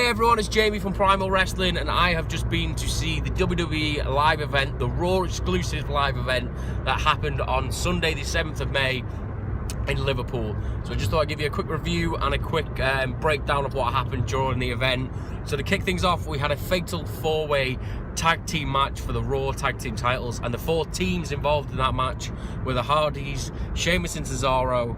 everyone, it's Jamie from Primal Wrestling, and I have just been to see the WWE live event, the Raw exclusive live event that happened on Sunday the 7th of May in Liverpool. So I just thought I'd give you a quick review and a quick breakdown of what happened during the event. So to kick things off, we had a fatal four-way tag team match for the Raw tag team titles, and the four teams involved in that match were the Hardys, Sheamus and Cesaro,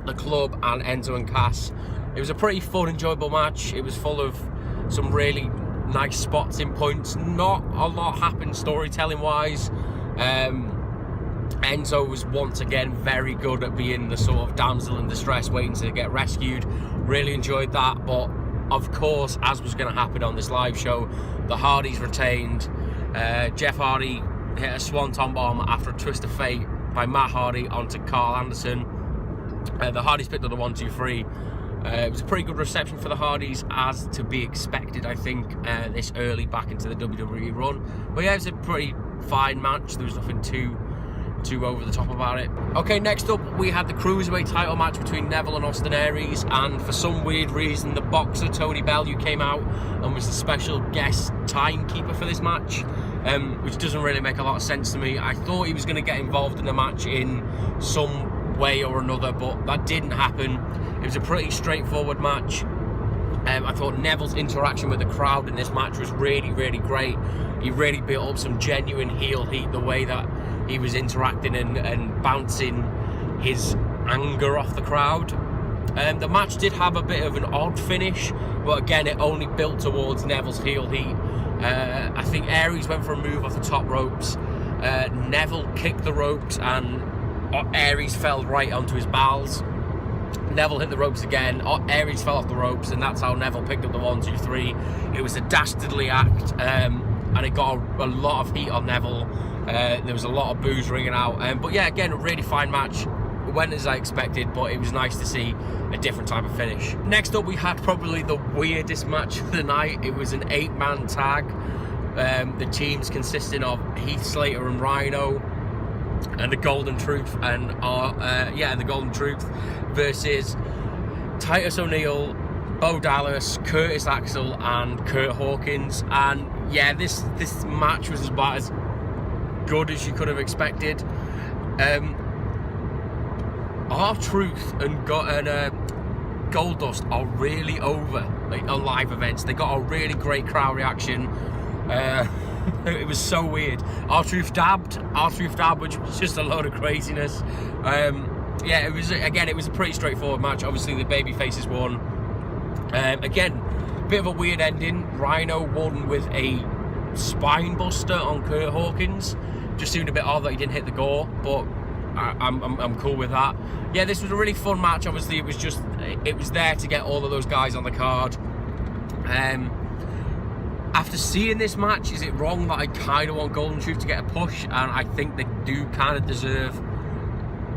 the Club, and Enzo and Cass. It was a pretty fun, enjoyable match. It was full of some really nice spots in points. Not a lot happened storytelling wise. Enzo was once again very good at being the sort of damsel in distress waiting to get rescued. Really enjoyed that, but of course, as was going to happen on this live show, the Hardys retained. Jeff Hardy hit a swanton bomb after a twist of fate by Matt Hardy onto Carl Anderson. The Hardys picked up the 1-2-3. It was a pretty good reception for the Hardys, as to be expected, I think, this early back into the WWE run. But yeah, it was a pretty fine match. There was nothing too over the top about it. Okay, next up we had the Cruiserweight title match between Neville and Austin Aries, and for some weird reason the boxer Tony Bellew came out and was the special guest timekeeper for this match, which doesn't really make a lot of sense to me. I thought he was going to get involved in the match in some way or another, but that didn't happen. It was a pretty straightforward match. I thought Neville's interaction with the crowd in this match was really, really great. He really built up some genuine heel heat, the way that he was interacting and bouncing his anger off the crowd. The match did have a bit of an odd finish, but again, it only built towards Neville's heel heat. I think Aries went for a move off the top ropes. Neville kicked the ropes and Aries fell right onto his bowels. Neville hit the ropes again, Aries fell off the ropes, and that's how Neville picked up the 1-2-3. It was a dastardly act, and it got a lot of heat on Neville. There was a lot of boos ringing out, but yeah, again, a really fine match. It went as I expected, but it was nice to see a different type of finish. Next up, we had probably the weirdest match of the night. It was an 8-man tag. The teams consisting of Heath Slater and Rhino, and the Golden Truth, and the Golden Truth versus Titus O'Neil, Bo Dallas, Curtis Axel, and Kurt Hawkins. And yeah, this match was about as good as you could have expected. R-Truth and Goldust are really over on live events. They got a really great crowd reaction. It was so weird. R-Truth dabbed, which was just a load of craziness. Yeah, it was a pretty straightforward match. Obviously, the babyfaces won. Again, bit of a weird ending. Rhino won with a spine buster on Kurt Hawkins. Just seemed a bit odd that he didn't hit the gore, but I'm cool with that. Yeah, this was a really fun match. Obviously, it was there to get all of those guys on the card. After seeing this match, is it wrong that I kind of want Golden Truth to get a push? And I think they do kind of deserve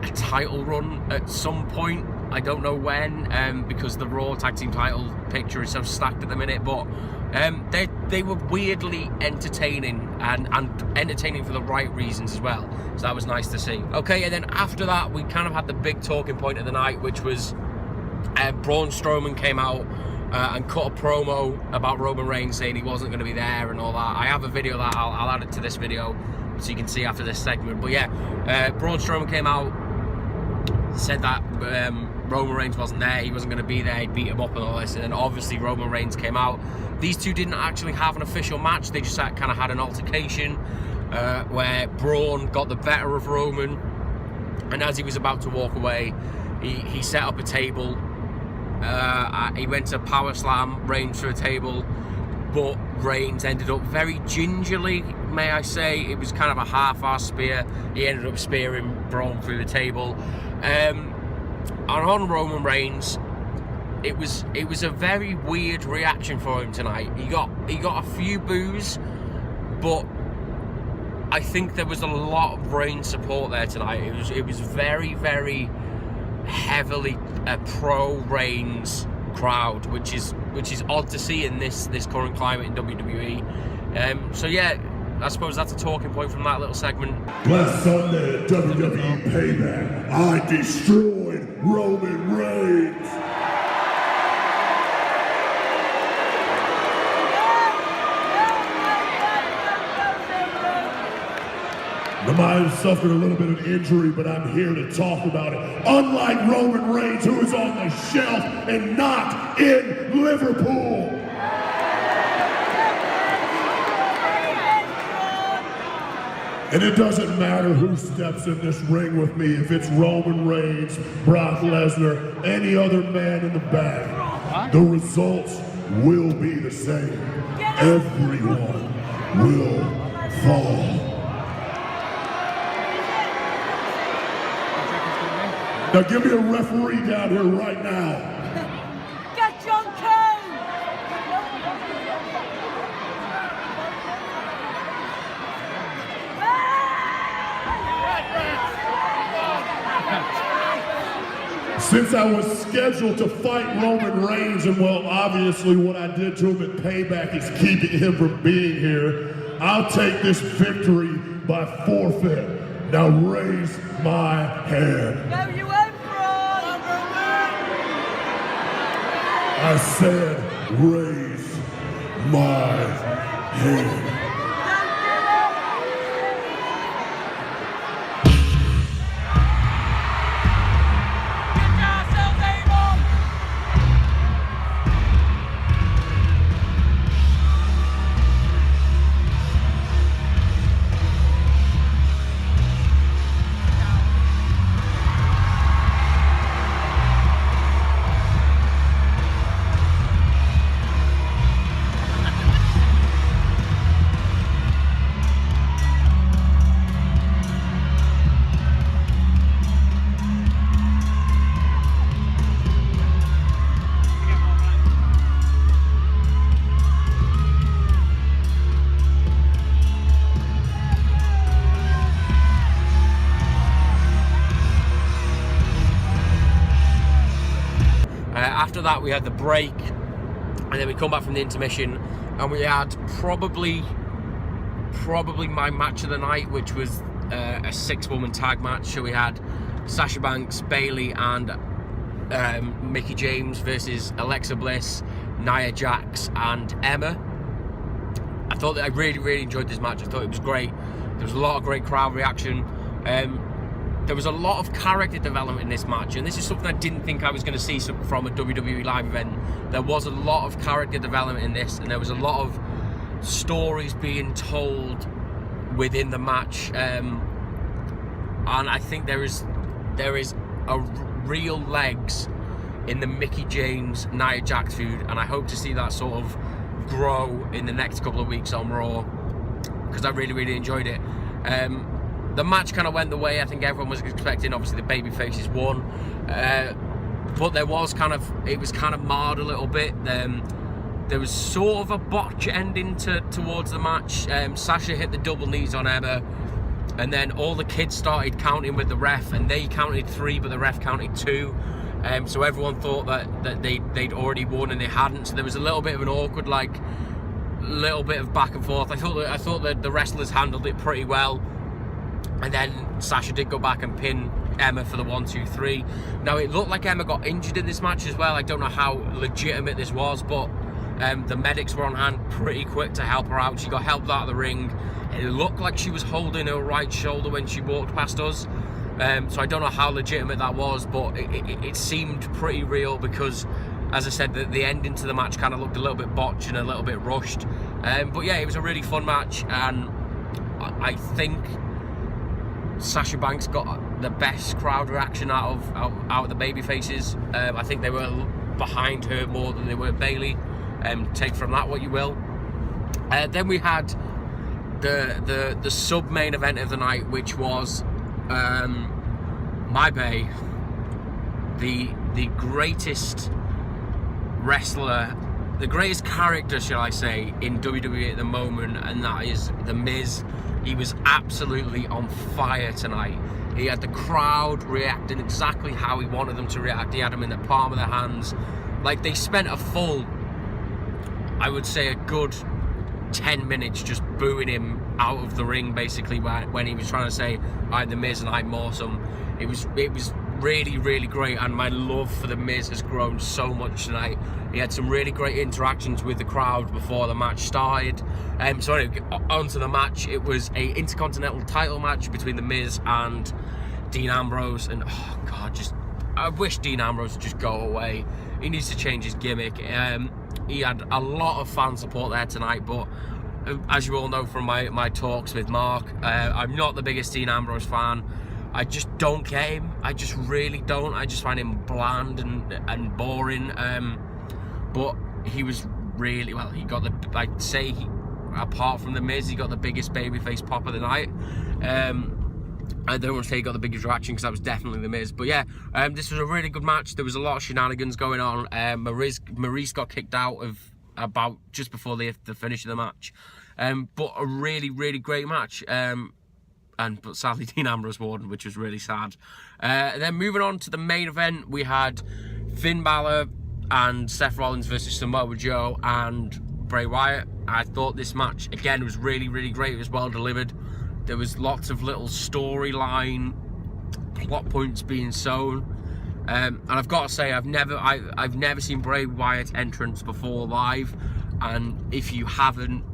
a title run at some point. I don't know when, because the Raw tag team title picture is so stacked at the minute, but they were weirdly entertaining, and entertaining for the right reasons as well. So that was nice to see. Okay, and then after that, we kind of had the big talking point of the night, which was Braun Strowman came out and cut a promo about Roman Reigns, saying he wasn't going to be there and all that. I have a video that I'll add it to this video so you can see after this segment. But yeah, Braun Strowman came out, said that Roman Reigns wasn't there, he wasn't going to be there, he'd beat him up and all this, and then obviously Roman Reigns came out. These two didn't actually have an official match, they just kind of had an altercation where Braun got the better of Roman, and as he was about to walk away, he set up a table. He went to power slam Reigns through a table, but Reigns ended up very gingerly, may I say. It was kind of a half-assed spear. He ended up spearing Braun through the table. And on Roman Reigns, it was a very weird reaction for him tonight. He got a few boos, but I think there was a lot of Reigns support there tonight. It was very, very heavily a pro Reigns crowd, which is odd to see in this current climate in WWE. So yeah, I suppose that's a talking point from that little segment. Last Sunday at WWE Payback, I destroyed Roman Reigns. might have suffered a little bit of injury, but I'm here to talk about it. Unlike Roman Reigns, who is on the shelf and not in Liverpool. And it doesn't matter who steps in this ring with me, if it's Roman Reigns, Brock Lesnar, any other man in the back. The results will be the same. Everyone will fall. Now give me a referee down here right now. Get John Kane! Since I was scheduled to fight Roman Reigns, and well, obviously what I did to him at Payback is keeping him from being here, I'll take this victory by forfeit. Now raise my hand. No, you won't, Braun! I said raise my hand. After that we had the break, and then we come back from the intermission, and we had probably my match of the night, which was a 6-woman tag match. So we had Sasha Banks, Bayley and Mickie James versus Alexa Bliss, Nia Jax and Emma. I thought that I really enjoyed this match. I thought it was great. There was a lot of great crowd reaction. There was a lot of character development in this match, and this is something I didn't think I was going to see from a WWE live event. There was a lot of character development in this, and there was a lot of stories being told within the match, and I think there is a real legs in the Mickie James Nia Jax feud, and I hope to see that sort of grow in the next couple of weeks on Raw, because I really enjoyed it. The match kind of went the way I think everyone was expecting. Obviously the baby faces won, but it was kind of marred a little bit. There was sort of a botch ending towards the match. Sasha hit the double knees on Emma, and then all the kids started counting with the ref, and they counted 3 but the ref counted 2. So everyone thought that they'd already won, and they hadn't. So there was a little bit of an awkward, little bit of back and forth. I thought that the wrestlers handled it pretty well. And then Sasha did go back and pin Emma for the 1, 2, 3. Now it looked like Emma got injured in this match as well. I don't know how legitimate this was, but the medics were on hand pretty quick to help her out. She got helped out of the ring. It looked like she was holding her right shoulder when she walked past us. So I don't know how legitimate that was, but it seemed pretty real, because, as I said, the ending to the match kind of looked a little bit botched and a little bit rushed. But yeah, it was a really fun match, and I think Sasha Banks got the best crowd reaction out of the baby faces. I think they were behind her more than they were Bayley. Take from that what you will. Then we had the sub main event of the night, which was my bae, the greatest wrestler, the greatest character, shall I say, in WWE at the moment, and that is The Miz. He was absolutely on fire tonight. He had the crowd reacting exactly how he wanted them to react. He had them in the palm of their hands. Like, they spent a full, I would say, a good 10 minutes just booing him out of the ring, basically, when he was trying to say, I'm The Miz and I'm awesome. It was really, really great, and my love for The Miz has grown so much tonight. He had some really great interactions with the crowd before the match started. So anyway, on to the match. It was a Intercontinental title match between The Miz and Dean Ambrose, and oh god, I wish Dean Ambrose would just go away. He needs to change his gimmick. He had a lot of fan support there tonight, but as you all know from my talks with Mark, I'm not the biggest Dean Ambrose fan. I just don't get him. I just really don't. I just find him bland and boring. But he was really, well, he got I'd say, apart from The Miz, he got the biggest babyface pop of the night. I don't want to say he got the biggest reaction because that was definitely The Miz. But yeah, this was a really good match. There was a lot of shenanigans going on. Maurice got kicked out of about just before the finish of the match. But a really, really great match. But sadly Dean Ambrose won, which was really sad. Then moving on to the main event, we had Finn Balor and Seth Rollins versus Samoa Joe and Bray Wyatt. I thought this match, again, was really, really great. It was well delivered. There was lots of little storyline plot points being sown. And I've got to say, I've never seen Bray Wyatt's entrance before live. And if you haven't,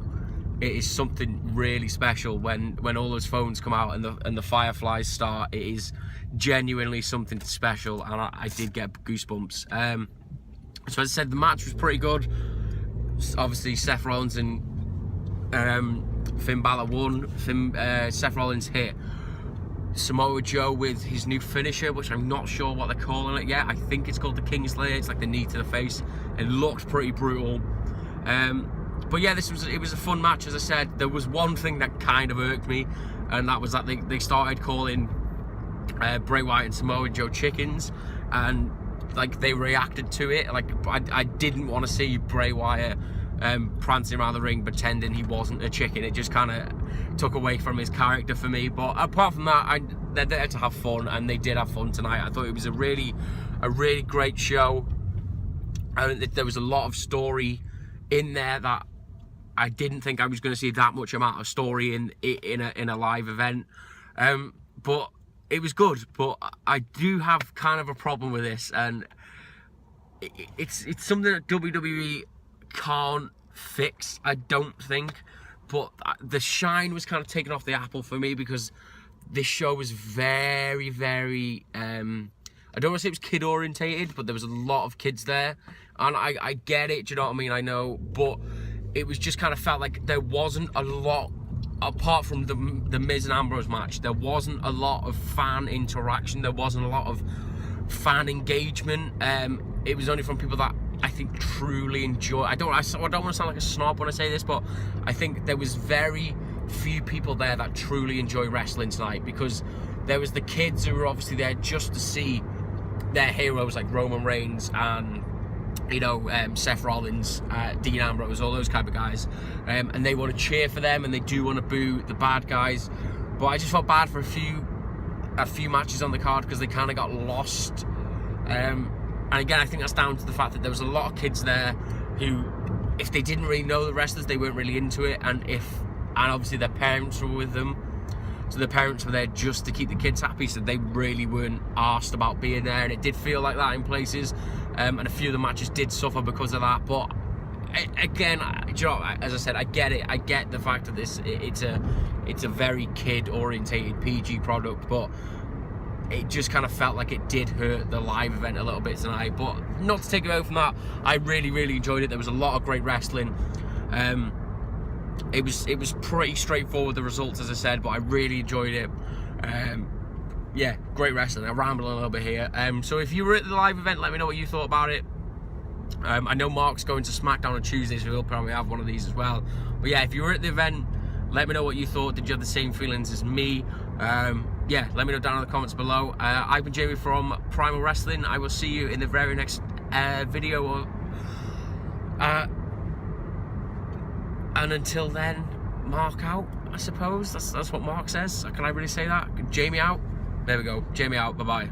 it is something really special when all those phones come out and the fireflies start. It is genuinely something special, and I did get goosebumps. So as I said, the match was pretty good. Obviously Seth Rollins and Finn Balor won. Seth Rollins hit Samoa Joe with his new finisher, which I'm not sure what they're calling it yet. I think it's called the Kingslayer. It's like the knee to the face. It looked pretty brutal. But yeah, it was a fun match. As I said, there was one thing that kind of irked me, and that was that they started calling Bray Wyatt and Samoa Joe chickens, and like they reacted to it. Like I didn't want to see Bray Wyatt prancing around the ring pretending he wasn't a chicken. It just kind of took away from his character for me. But apart from that, they're there to have fun, and they did have fun tonight. I thought it was a really great show, and there was a lot of story in there that I didn't think I was going to see that much amount of story in a live event. But it was good. But I do have kind of a problem with this, and it's something that WWE can't fix, I don't think. But the shine was kind of taken off the apple for me, because this show was very, very I don't want to say it was kid orientated, but there was a lot of kids there, and I get it, do you know what I mean? I know, but it was just kind of felt like there wasn't a lot, apart from the Miz and Ambrose match, there wasn't a lot of fan interaction, there wasn't a lot of fan engagement. It was only from people that I think truly enjoy. I don't want to sound like a snob when I say this, but I think there was very few people there that truly enjoy wrestling tonight, because there was the kids who were obviously there just to see their heroes like Roman Reigns and, you know, Seth Rollins, Dean Ambrose, all those kind of guys, and they want to cheer for them, and they do want to boo the bad guys. But I just felt bad for a few matches on the card, because they kind of got lost. And again, I think that's down to the fact that there was a lot of kids there who, if they didn't really know the wrestlers, they weren't really into it, and obviously their parents were with them, so the parents were there just to keep the kids happy, so they really weren't asked about being there, and it did feel like that in places. And a few of the matches did suffer because of that. But again, you know, as I said, I get it. I get the fact that it's a very kid-orientated PG product, but it just kind of felt like it did hurt the live event a little bit tonight. But not to take away from that, I really, really enjoyed it. There was a lot of great wrestling. It was pretty straightforward, the results, as I said, but I really enjoyed it. Yeah, great wrestling. I rambled a little bit here. So if you were at the live event, let me know what you thought about it. I know Mark's going to SmackDown on Tuesday, so he'll probably have one of these as well. But yeah, if you were at the event, let me know what you thought. Did you have the same feelings as me? Yeah, let me know down in the comments below. I've been Jamie from Primal Wrestling. I will see you in the very next video. And until then, Mark out, I suppose. That's what Mark says. Can I really say that? Jamie out? There we go. Jamie out. Bye-bye.